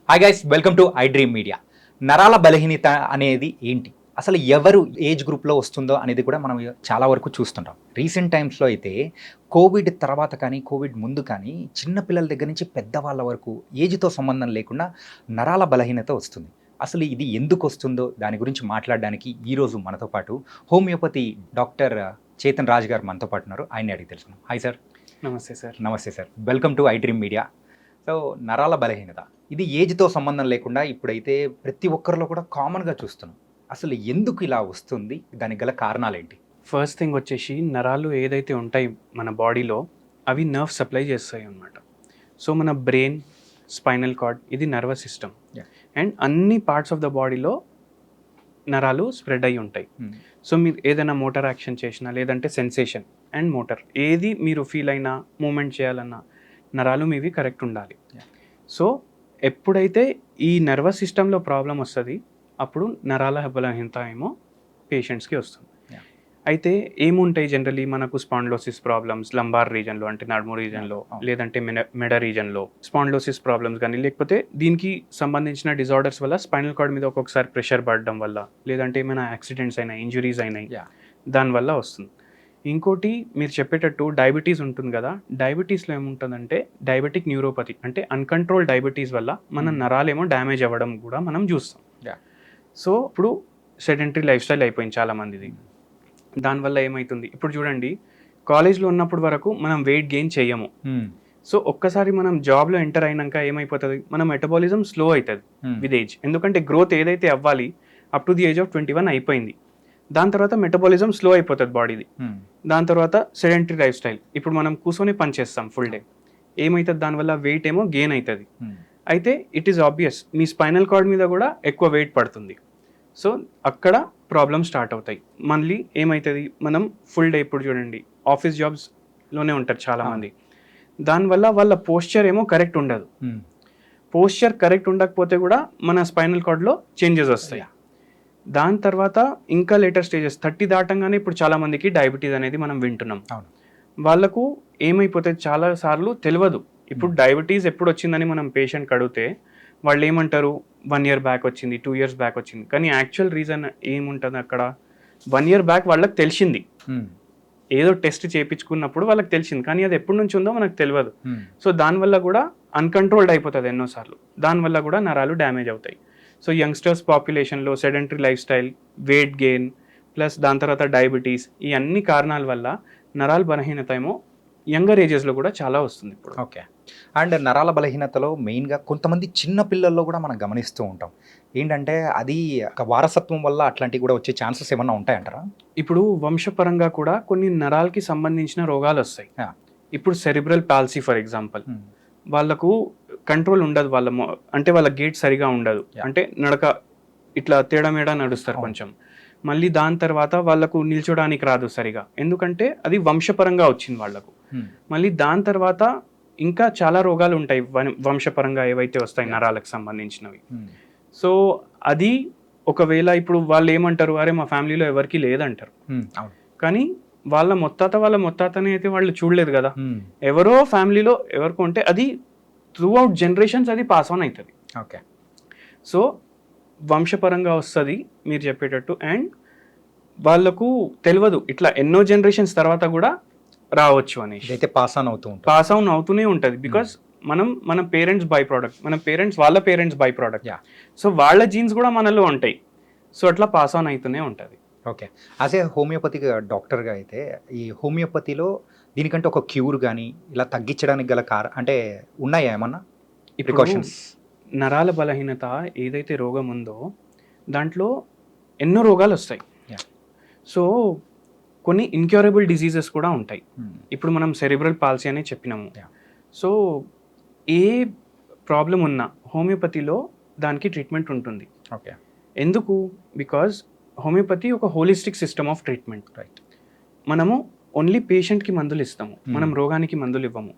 Hi guys, welcome to I dream media. నరాల బలహీనత అనేది ఏంటి, అసలు ఎవరు ఏజ్ గ్రూప్లో వస్తుందో అనేది కూడా మనం చాలా వరకు చూస్తుంటాం. రీసెంట్ టైమ్స్లో అయితే కోవిడ్ తర్వాత కానీ కోవిడ్ ముందు కానీ చిన్న పిల్లల దగ్గర నుంచి పెద్దవాళ్ళ వరకు ఏజ్తో సంబంధం లేకుండా నరాల బలహీనత వస్తుంది. అసలు ఇది ఎందుకు వస్తుందో దాని గురించి మాట్లాడడానికి ఈరోజు మనతో పాటు హోమియోపతి డాక్టర్ చేతన్ రాజ్ గారు మనతో పాటు ఉన్నారు. ఆయన్ని అడిగి తెలుసుకున్నాం. Hi sir. నమస్తే సార్. నమస్తే sir, welcome to I dream media. So నరాల బలహీనత ఇది ఏజ్తో సంబంధం లేకుండా ఇప్పుడైతే ప్రతి ఒక్కరిలో కూడా కామన్గా చూస్తున్నాం. అసలు ఎందుకు ఇలా వస్తుంది, దానికి గల కారణాలు ఏంటి? ఫస్ట్ థింగ్ వచ్చేసి నరాలు ఏదైతే ఉంటాయి మన బాడీలో అవి నర్వ్ సప్లై చేస్తాయి అన్నమాట. సో మన బ్రెయిన్, స్పైనల్ కార్డ్ ఇది నర్వస్ సిస్టమ్ అండ్ అన్ని పార్ట్స్ ఆఫ్ ద బాడీలో నరాలు స్ప్రెడ్ అయి ఉంటాయి. సో మీరు ఏదైనా మోటార్ యాక్షన్ చేసినా లేదంటే సెన్సేషన్ అండ్ మోటార్ ఏది మీరు ఫీల్ అయినా మూమెంట్ చేయాలన్నా నరాలు మీవి కరెక్ట్ ఉండాలి. సో ఎప్పుడైతే ఈ నర్వస్ సిస్టంలో ప్రాబ్లం వస్తుంది అప్పుడు నరాల బలహీనత ఏమో పేషెంట్స్కి వస్తుంది. అయితే ఏముంటాయి జనరలీ మనకు స్పాండ్లోసిస్ ప్రాబ్లమ్స్ లంబార్ రీజన్లో అంటే నడుము రీజన్లో లేదంటే మెడ రీజన్లో స్పాండ్లోసిస్ ప్రాబ్లమ్స్ కానీ లేకపోతే దీనికి సంబంధించిన డిజార్డర్స్ వల్ల స్పైనల్ కార్డ్ మీద ఒక్కొక్కసారి ప్రెషర్ పడడం వల్ల లేదంటే ఏమైనా యాక్సిడెంట్స్ అయినా ఇంజురీస్ అయినాయి దానివల్ల వస్తుంది. ఇంకోటి మీరు చెప్పేటట్టు డయాబెటీస్ ఉంటుంది కదా, డయాబెటీస్లో ఏముంటుందంటే డయాబెటిక్ న్యూరోపతి అంటే అన్కంట్రోల్ డయాబెటీస్ వల్ల మన నరాలేమో డ్యామేజ్ అవ్వడం కూడా మనం చూస్తాం. సో ఇప్పుడు సెడెంటరీ లైఫ్ స్టైల్ అయిపోయింది చాలామందిది. దానివల్ల ఏమవుతుంది, ఇప్పుడు చూడండి కాలేజ్లో ఉన్నప్పుడు వరకు మనం వెయిట్ గెయిన్ చేయము. సో ఒక్కసారి మనం జాబ్లో ఎంటర్ అయినాక ఏమైపోతుంది, మన మెటబాలిజం స్లో అవుతుంది విత్ ఏజ్. ఎందుకంటే గ్రోత్ ఏదైతే అవ్వాలి up to the age of 21 అయిపోయింది. దాని తర్వాత మెటబాలిజం స్లో అయిపోతుంది బాడీది. దాని తర్వాత సెడెంటరీ లైఫ్ స్టైల్, ఇప్పుడు మనం కూర్చొని పని చేస్తాం ఫుల్ డే, ఏమవుతుంది దానివల్ల వెయిట్ ఏమో గెయిన్ అవుతుంది. అయితే it is obvious me spinal cord మీద కూడా ఎక్కువ వెయిట్ పడుతుంది. సో అక్కడ ప్రాబ్లమ్ స్టార్ట్ అవుతాయి. మళ్ళీ ఏమవుతుంది, మనం ఫుల్ డే ఇప్పుడు చూడండి ఆఫీస్ జాబ్స్లోనే ఉంటారు చాలామంది, దానివల్ల వాళ్ళ పోస్చర్ ఏమో కరెక్ట్ ఉండదు. పోస్చర్ కరెక్ట్ ఉండకపోతే కూడా మన స్పైనల్ కార్డ్లో చేంజెస్ వస్తాయి. దాని తర్వాత ఇంకా లేటర్ స్టేజెస్ 30 దాటంగానే ఇప్పుడు చాలామందికి డయాబెటీస్ అనేది మనం వింటున్నాం. వాళ్ళకు ఏమైపోతుంది చాలా సార్లు తెలియదు. ఇప్పుడు డయాబెటీస్ ఎప్పుడు వచ్చిందని మనం పేషెంట్కి అడిగితే వాళ్ళు ఏమంటారు, 1 year బ్యాక్ వచ్చింది, 2 years బ్యాక్ వచ్చింది. కానీ యాక్చువల్ రీజన్ ఏముంటుంది అక్కడ, 1 year బ్యాక్ వాళ్ళకి తెలిసింది, ఏదో టెస్ట్ చేయించుకున్నప్పుడు వాళ్ళకి తెలిసింది, కానీ అది ఎప్పటి నుంచి ఉందో మనకు తెలియదు. సో దానివల్ల కూడా అన్కంట్రోల్డ్ అయిపోతుంది ఎన్నోసార్లు, దానివల్ల కూడా నరాలు డ్యామేజ్ అవుతాయి. సో యంగ్స్టర్స్ పాపులేషన్లో sedentary life style, weight gain plus దాని తర్వాత డయాబెటీస్, ఈ అన్ని కారణాల వల్ల నరాల బలహీనత ఏమో యంగర్ ఏజెస్లో కూడా చాలా వస్తుంది ఇప్పుడు. ఓకే. అండ్ నరాల బలహీనతలో మెయిన్గా కొంతమంది చిన్న పిల్లల్లో కూడా మనం గమనిస్తూ ఉంటాం. ఏంటంటే అది ఒక వారసత్వం వల్ల అట్లాంటివి కూడా వచ్చే ఛాన్సెస్ ఏమన్నా ఉంటాయంటారా? ఇప్పుడు వంశపరంగా కూడా కొన్ని నరాలకి సంబంధించిన రోగాలు వస్తాయి. ఇప్పుడు సెరిబ్రల్ పాల్సీ ఫర్ ఎగ్జాంపుల్, వాళ్ళకు కంట్రోల్ ఉండదు, అంటే వాళ్ళ గేట్ సరిగా ఉండదు, అంటే నడక ఇట్లా తేడా నడుస్తారు కొంచెం. మళ్ళీ దాని తర్వాత వాళ్ళకు నిల్చోడానికి రాదు సరిగా, ఎందుకంటే అది వంశపరంగా వచ్చింది వాళ్ళకు. మళ్ళీ దాని తర్వాత ఇంకా చాలా రోగాలు ఉంటాయి వంశపరంగా ఏవైతే వస్తాయి నరాలకు సంబంధించినవి. సో అది ఒకవేళ ఇప్పుడు వాళ్ళు ఏమంటారు, అరే మా ఫ్యామిలీలో ఎవరికి లేదంటారు, కానీ వాళ్ళ మొత్తాతని అయితే వాళ్ళు చూడలేదు కదా, ఎవరో ఫ్యామిలీలో ఎవరికో ఉంటే అది త్రూ అవుట్ జనరేషన్స్ అది పాస్ ఆన్ అవుతుంది. ఓకే. సో వంశపరంగా వస్తుంది మీరు చెప్పేటట్టు, అండ్ వాళ్ళకు తెలియదు ఇట్లా ఎన్నో జనరేషన్స్ తర్వాత కూడా రావచ్చు అనేసి. అయితే పాస్ ఆన్ అవుతూనే ఉంటుంది. బికాస్ మన పేరెంట్స్ బై ప్రోడక్ట్, మన పేరెంట్స్ వాళ్ళ పేరెంట్స్ బై ప్రోడక్ట్. సో వాళ్ళ జీన్స్ కూడా మనలో ఉంటాయి. సో అట్లా పాస్ ఆన్ అవుతూనే ఉంటుంది. ఓకే. యాజ్ ఏ హోమియోపతి డాక్టర్గా అయితే ఈ హోమియోపతిలో దీనికంటే ఒక క్యూర్ కానీ ఇలా తగ్గించడానికి గల అంటే ఉన్నాయా ఏమన్నా ప్రికాషన్స్? నరాల బలహీనత ఏదైతే రోగం ఉందో దాంట్లో ఎన్నో రోగాలు వస్తాయి. సో కొన్ని ఇన్క్యూరబుల్ డిసీజెస్ కూడా ఉంటాయి. ఇప్పుడు మనం సెరిబ్రల్ పాల్సీ అని చెప్పినాము. సో ఏ ప్రాబ్లం ఉన్నా హోమియోపతిలో దానికి ట్రీట్మెంట్ ఉంటుంది. ఓకే. ఎందుకు, బికాజ్ హోమియోపతి ఒక holistic system of treatment. Right. మనము ఓన్లీ పేషెంట్కి మందులు ఇస్తాము, మనం రోగానికి మందులు ఇవ్వము.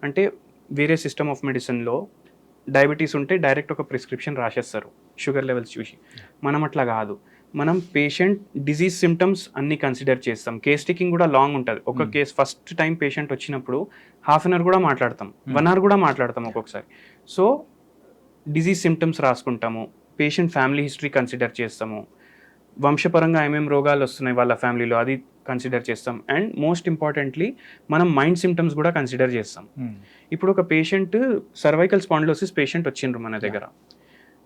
అంటే వేరే సిస్టమ్ ఆఫ్ మెడిసిన్లో డయాబెటీస్ ఉంటే డైరెక్ట్ ఒక ప్రిస్క్రిప్షన్ రాసేస్తారు షుగర్ లెవెల్స్ చూసి. మనం అట్లా కాదు, మనం పేషెంట్ డిజీజ్ సిమ్టమ్స్ అన్ని కన్సిడర్ చేస్తాం. కేస్ టేకింగ్ కూడా లాంగ్ ఉంటుంది. ఒక కేసు ఫస్ట్ టైం పేషెంట్ వచ్చినప్పుడు 1/2 hour కూడా మాట్లాడతాం, 1 hour కూడా మాట్లాడతాం ఒక్కొక్కసారి. సో డిజీజ్ సిమ్టమ్స్ రాసుకుంటాము, పేషెంట్ ఫ్యామిలీ హిస్టరీ కన్సిడర్ చేస్తాము, వంశపరంగా ఏమేమి రోగాలు వస్తున్నాయి వాళ్ళ ఫ్యామిలీలో అది కన్సిడర్ చేస్తాం, అండ్ మోస్ట్ ఇంపార్టెంట్లీ మనం మైండ్ సిమ్టమ్స్ కూడా కన్సిడర్ చేస్తాం. ఇప్పుడు ఒక పేషెంట్ సర్వైకల్ స్పాండిలోసిస్ పేషెంట్ వచ్చిండ్రు మన దగ్గర.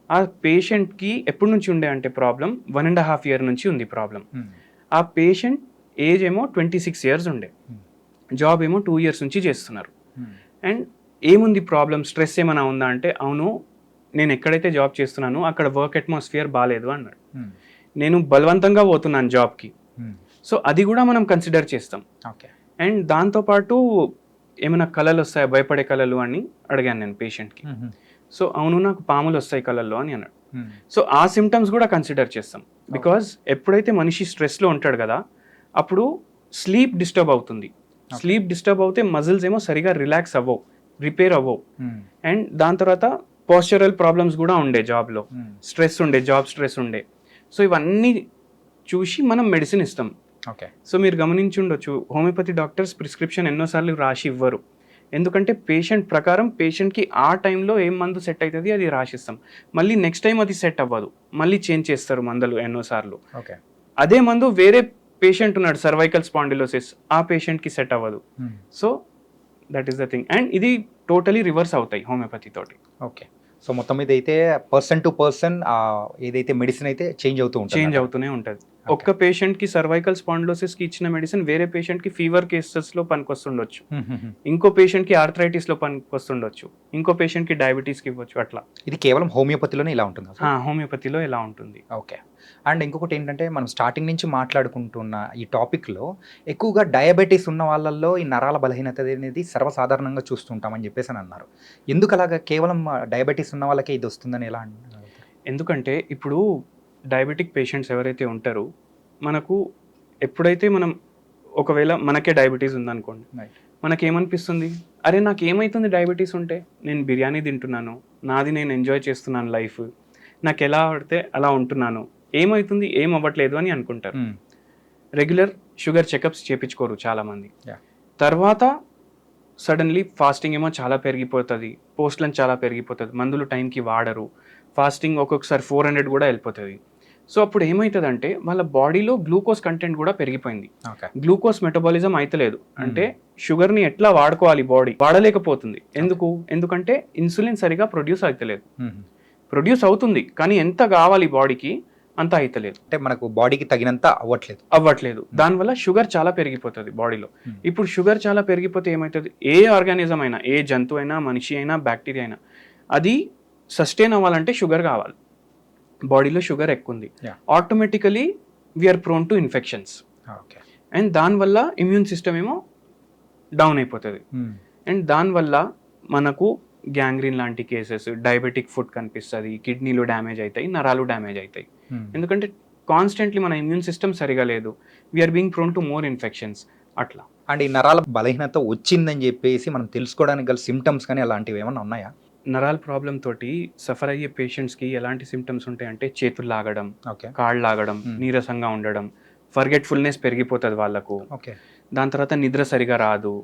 ఆ పేషెంట్కి ఎప్పటి నుంచి ఉండే అంటే ప్రాబ్లం 1.5 year నుంచి ఉంది ప్రాబ్లం. ఆ పేషెంట్ ఏజ్ ఏమో 26 years ఉండే, జాబ్ ఏమో 2 years నుంచి చేస్తున్నారు. అండ్ ఏముంది ప్రాబ్లం, స్ట్రెస్ ఏమైనా ఉందా అంటే అవును, నేను ఎక్కడైతే జాబ్ చేస్తున్నానో అక్కడ వర్క్ అట్మాస్ఫియర్ బాగాలేదు అన్నాడు. నేను బలవంతంగా పోతున్నాను జాబ్కి, సో అది కూడా మనం కన్సిడర్ చేస్తాం. అండ్ దాంతోపాటు ఏమైనా కళలు వస్తాయా, భయపడే కళలు అని అడిగాను నేను పేషెంట్కి. సో అవును, నాకు పాములు వస్తాయి కళల్లో అని అన్నాడు. సో ఆ సిమ్టమ్స్ కూడా కన్సిడర్ చేస్తాం. బికాజ్ ఎప్పుడైతే మనిషి స్ట్రెస్లో ఉంటాడు కదా, అప్పుడు స్లీప్ డిస్టర్బ్ అవుతుంది. స్లీప్ డిస్టర్బ్ అవుతే మజిల్స్ ఏమో సరిగా రిలాక్స్ అవ్వవు, రిపేర్ అవ్వవు. అండ్ దాని తర్వాత పోస్చరల్ ప్రాబ్లమ్స్ కూడా ఉండే, జాబ్లో స్ట్రెస్ ఉండే, జాబ్ స్ట్రెస్ ఉండే. సో ఇవన్నీ చూసి మనం మెడిసిన్ ఇస్తాం. సో మీరు గమనించి ఉండొచ్చు, హోమియోపతి డాక్టర్స్ ప్రిస్క్రిప్షన్ ఎన్నోసార్లు రాసి ఇవ్వరు. ఎందుకంటే పేషెంట్ ప్రకారం పేషెంట్కి ఆ టైంలో ఏం మందు సెట్ అవుతుంది అది రాసిస్తాం. మళ్ళీ నెక్స్ట్ టైం అది సెట్ అవ్వదు, మళ్ళీ చేంజ్ చేస్తారు మందులు ఎన్నోసార్లు. అదే మందు వేరే పేషెంట్ ఉన్నాడు సర్వైకల్ స్పాండిలోసిస్, ఆ పేషెంట్కి సెట్ అవ్వదు. So that is the thing. And ఇది టోటలీ రివర్స్ అవుతాయి హోమియోపతి తోటి. సో మొత్తం మీద అయితే పర్సన్ టు పర్సన్ ఏదైతే మెడిసిన్ అయితే చేంజ్ అవుతూనే ఉంటుంది. ఒక్క పేషెంట్కి సర్వైకల్ స్పాండిలోసిస్కి ఇచ్చిన మెడిసిన్ వేరే పేషెంట్కి ఫీవర్ కేసెస్లో పనికొస్తుండొచ్చు, ఇంకో పేషెంట్కి ఆర్థరైటిస్లో పనికొస్తుండొచ్చు, ఇంకో పేషెంట్కి డయాబెటీస్కి ఇవ్వచ్చు. అట్లా ఇది కేవలం హోమియోపతిలోనే ఇలా ఉంటుంది? హోమియోపతిలో ఇలా ఉంటుంది. అండ్ ఇంకొకటి ఏంటంటే, మనం స్టార్టింగ్ నుంచి మాట్లాడుకుంటున్న ఈ టాపిక్లో ఎక్కువగా డయాబెటీస్ ఉన్న వాళ్ళల్లో ఈ నరాల బలహీనత అనేది సర్వసాధారణంగా చూస్తుంటామని చెప్పేసి అని అన్నారు. ఎందుకు అలాగా కేవలం డయాబెటీస్ ఉన్న వాళ్ళకే ఇది వస్తుందని ఎలా అన్నారు? ఎందుకంటే ఇప్పుడు డయాబెటిక్ పేషెంట్స్ ఎవరైతే ఉంటారో, మనకు ఎప్పుడైతే మనం ఒకవేళ మనకే డయాబెటీస్ ఉందనుకోండి, మనకేమనిపిస్తుంది, అరే నాకు ఏమవుతుంది డయాబెటీస్ ఉంటే, నేను బిర్యానీ తింటున్నాను, నాది నేను ఎంజాయ్ చేస్తున్నాను లైఫ్, నాకు ఎలా పడితే అలా ఉంటున్నాను, ఏమవుతుంది ఏం అవ్వట్లేదు అని అనుకుంటారు. రెగ్యులర్ షుగర్ చెకప్స్ చేయించుకోరు చాలామంది. తర్వాత సడన్లీ ఫాస్టింగ్ ఏమో చాలా పెరిగిపోతుంది, పోస్ట్ లంచ్ చాలా పెరిగిపోతుంది, మందులు టైంకి వాడరు, ఫాస్టింగ్ ఒక్కొక్కసారి 400 కూడా వెళ్ళిపోతుంది. సో అప్పుడు ఏమవుతుందంటే వాళ్ళ బాడీలో గ్లూకోజ్ కంటెంట్ కూడా పెరిగిపోయింది, గ్లూకోజ్ మెటబాలిజం అయితలేదు. అంటే షుగర్ని ఎట్లా వాడుకోవాలి బాడీ వాడలేకపోతుంది. ఎందుకంటే ఇన్సులిన్ సరిగా ప్రొడ్యూస్ అవుతలేదు. ప్రొడ్యూస్ అవుతుంది కానీ ఎంత కావాలి బాడీకి అంత అవుతలేదు, అంటే మనకు బాడీకి తగినంత అవ్వట్లేదు. దానివల్ల షుగర్ చాలా పెరిగిపోతుంది బాడీలో. ఇప్పుడు షుగర్ చాలా పెరిగిపోతే ఏమవుతుంది, ఏ ఆర్గానిజం అయినా, ఏ జంతువు అయినా, మనిషి అయినా, బ్యాక్టీరియా అయినా, అది సస్టైన్ అవ్వాలంటే షుగర్ కావాలి. బాడీలో షుగర్ ఎక్కువ ఉంది, automatically we are prone to infections. And దానివల్ల ఇమ్యూన్ సిస్టమ్ ఏమో డౌన్ అయిపోతుంది. అండ్ దానివల్ల మనకు గ్యాంగ్రీన్ లాంటి కేసెస్, డయాబెటిక్ ఫుడ్ కనిపిస్తుంది, కిడ్నీలు డ్యామేజ్ అవుతాయి, నరాలు డ్యామేజ్ అవుతాయి. ఎందుకంటే కాన్స్టెంట్లీ మన ఇమ్యూన్ సిస్టమ్ సరిగా లేదు, we are being prone to more infections. అట్లా. అండ్ ఈ నరాల బలహీనత వచ్చిందని చెప్పేసి మనం తెలుసుకోవడానికి గల సిమ్టమ్స్ కానీ అలాంటివి ఏమైనా ఉన్నాయా? నరాల ప్రాబ్లం తోటి సఫర్ అయ్యే పేషెంట్స్కి ఎలాంటి సిమ్టమ్స్ ఉంటాయంటే, చేతులు లాగడం, కాళ్ళు లాగడం, నీరసంగా ఉండడం, ఫర్గెట్ఫుల్నెస్ పెరిగిపోతుంది వాళ్ళకు. దాని తర్వాత నిద్ర సరిగా రాదు,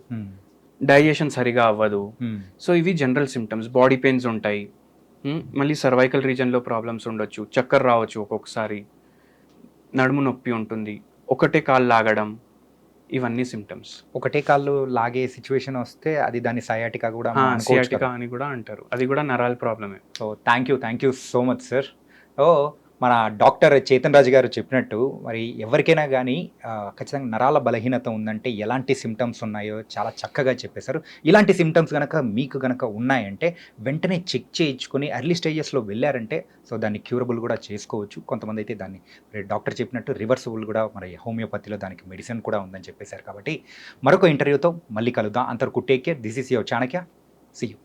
డైజెషన్ సరిగా అవ్వదు. సో ఇవి జనరల్ సిమ్టమ్స్. బాడీ పెయిన్స్ ఉంటాయి, మళ్ళీ సర్వైకల్ రీజన్లో ప్రాబ్లమ్స్ ఉండొచ్చు, చక్కర రావచ్చు, ఒక్కొక్కసారి నడుము నొప్పి ఉంటుంది, ఒకటే కాళ్ళు లాగడం, ఇవన్నీ సిమ్టమ్స్. ఒకటే కాళ్ళు లాగే సిచ్యువేషన్ వస్తే అది దాన్ని సయాటికా కూడా సియాటికా అని కూడా అంటారు, అది కూడా నరాల ప్రాబ్లమే. So thank you so much sir. మన డాక్టర్ చేతన్ రాజు గారు చెప్పినట్టు మరి ఎవరికైనా కానీ ఖచ్చితంగా నరాల బలహీనత ఉందంటే ఎలాంటి సిమ్టమ్స్ ఉన్నాయో చాలా చక్కగా చెప్పేశారు. ఇలాంటి సిమ్టమ్స్ కనుక మీకు కనుక ఉన్నాయంటే వెంటనే చెక్ చేయించుకొని ఎర్లీ స్టేజెస్లో వెళ్ళారంటే సో దాన్ని క్యూరబుల్ కూడా చేసుకోవచ్చు. కొంతమంది అయితే దాన్ని డాక్టర్ చెప్పినట్టు రివర్సబుల్ కూడా మరి హోమియోపతిలో దానికి మెడిసిన్ కూడా ఉందని చెప్పేశారు. కాబట్టి మరొక ఇంటర్వ్యూతో మళ్ళీ కలుద్దాం. అంతవరకు take care. This is your Chanakya. See you.